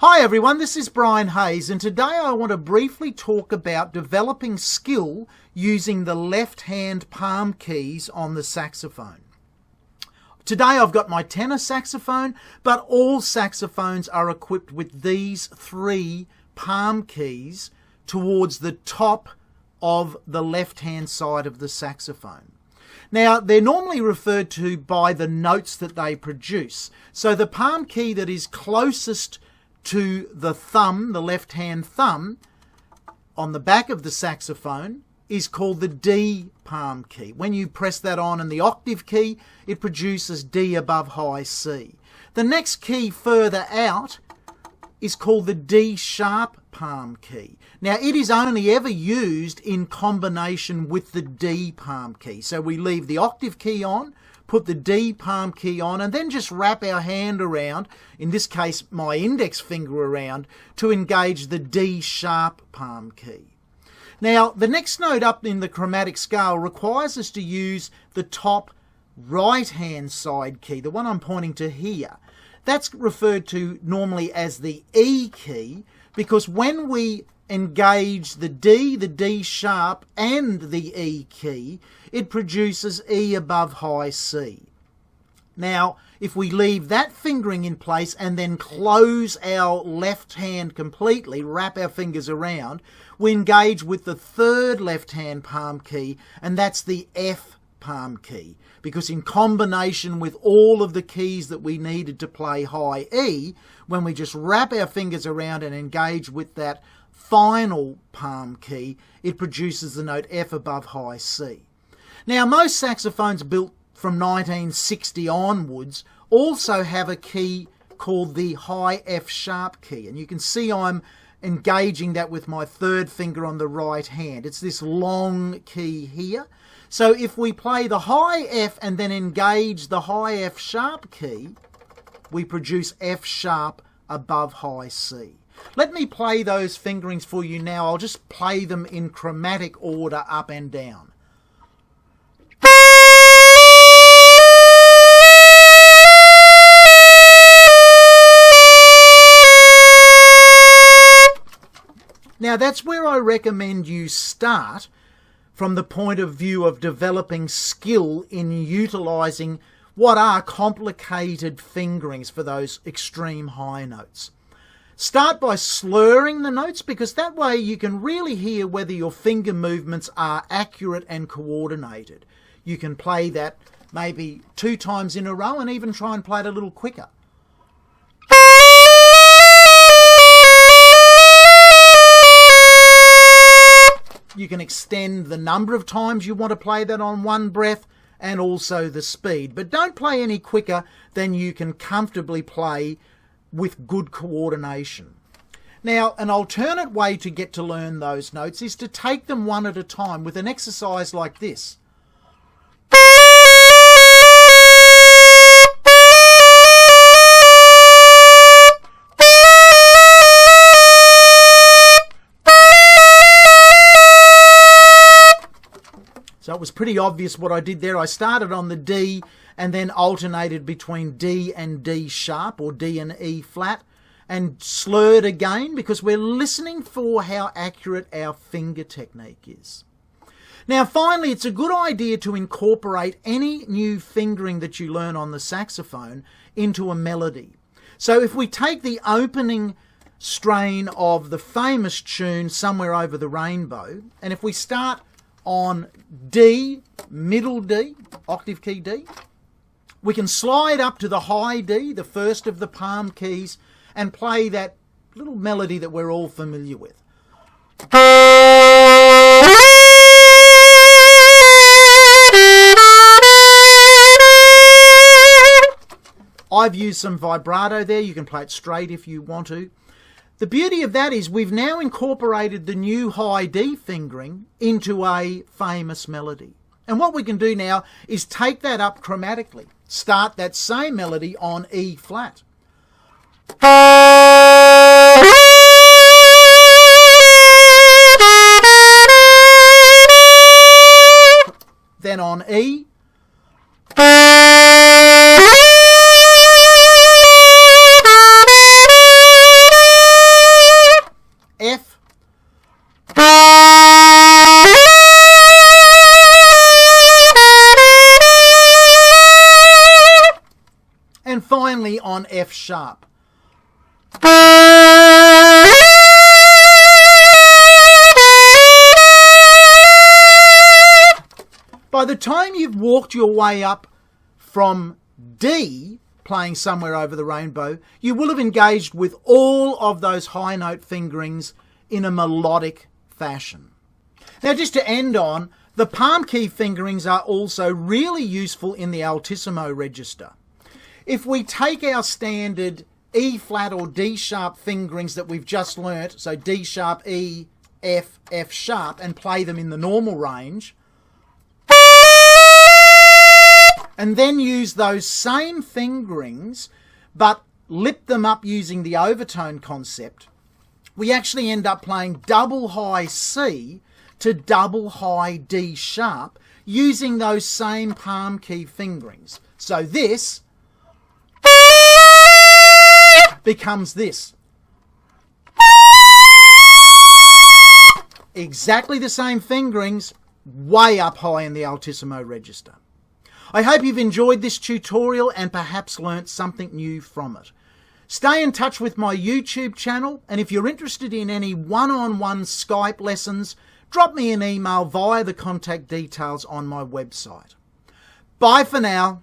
Hi everyone, this is Brian Hayes, and today I want to briefly talk about developing skill using the left-hand palm keys on the saxophone. Today I've got my tenor saxophone, but all saxophones are equipped with these three palm keys towards the top of the left-hand side of the saxophone. Now, they're normally referred to by the notes that they produce. So the palm key that is closest to the thumb, the left-hand thumb, on the back of the saxophone is called the D palm key. When you press that on in the octave key, it produces D above high C. The next key further out is called the D sharp palm key. Now, it is only ever used in combination with the D palm key. So we leave the octave key on, put the D palm key on, and then just wrap our hand around, in this case my index finger around, to engage the D sharp palm key. Now, the next note up in the chromatic scale requires us to use the top right-hand side key, the one I'm pointing to here. That's referred to normally as the E key, because when we engage the D sharp, and the E key, it produces E above high C. Now, if we leave that fingering in place and then close our left hand completely, wrap our fingers around, we engage with the third left-hand palm key, and that's the F palm key, because in combination with all of the keys that we needed to play high E, when we just wrap our fingers around and engage with that final palm key, it produces the note F above high C. Now, most saxophones built from 1960 onwards also have a key called the high F sharp key, and you can see I'm engaging that with my third finger on the right hand. It's this long key here. So if we play the high F and then engage the high F sharp key, we produce F sharp above high C. Let me play those fingerings for you now. I'll just play them in chromatic order up and down. Now, that's where I recommend you start from the point of view of developing skill in utilising what are complicated fingerings for those extreme high notes. Start by slurring the notes, because that way you can really hear whether your finger movements are accurate and coordinated. You can play that maybe 2 times in a row and even try and play it a little quicker. You can extend the number of times you want to play that on one breath and also the speed. But don't play any quicker than you can comfortably play with good coordination. Now, an alternate way to get to learn those notes is to take them one at a time with an exercise like this. So it was pretty obvious what I did there. I started on the D and then alternated between D and D sharp, or D and E flat, and slurred again, because we're listening for how accurate our finger technique is. Now, finally, it's a good idea to incorporate any new fingering that you learn on the saxophone into a melody. So if we take the opening strain of the famous tune Somewhere Over the Rainbow, and if we start on D, middle D, octave key D, we can slide up to the high D, the first of the palm keys, and play that little melody that we're all familiar with. I've used some vibrato there. You can play it straight if you want to. The beauty of that is we've now incorporated the new high D fingering into a famous melody. And what we can do now is take that up chromatically. Start that same melody on E flat. Then on E. on F sharp. By the time you've walked your way up from D, playing Somewhere Over the Rainbow, you will have engaged with all of those high note fingerings in a melodic fashion. Now, just to end on, the palm key fingerings are also really useful in the Altissimo register. If we take our standard E flat or D sharp fingerings that we've just learnt, so D sharp, E, F, F sharp, and play them in the normal range, and then use those same fingerings but lip them up using the overtone concept, we actually end up playing double high C to double high D sharp using those same palm key fingerings. So this becomes this. Exactly the same fingerings, way up high in the Altissimo register. I hope you've enjoyed this tutorial and perhaps learnt something new from it. Stay in touch with my YouTube channel, and if you're interested in any one-on-one Skype lessons, drop me an email via the contact details on my website. Bye for now.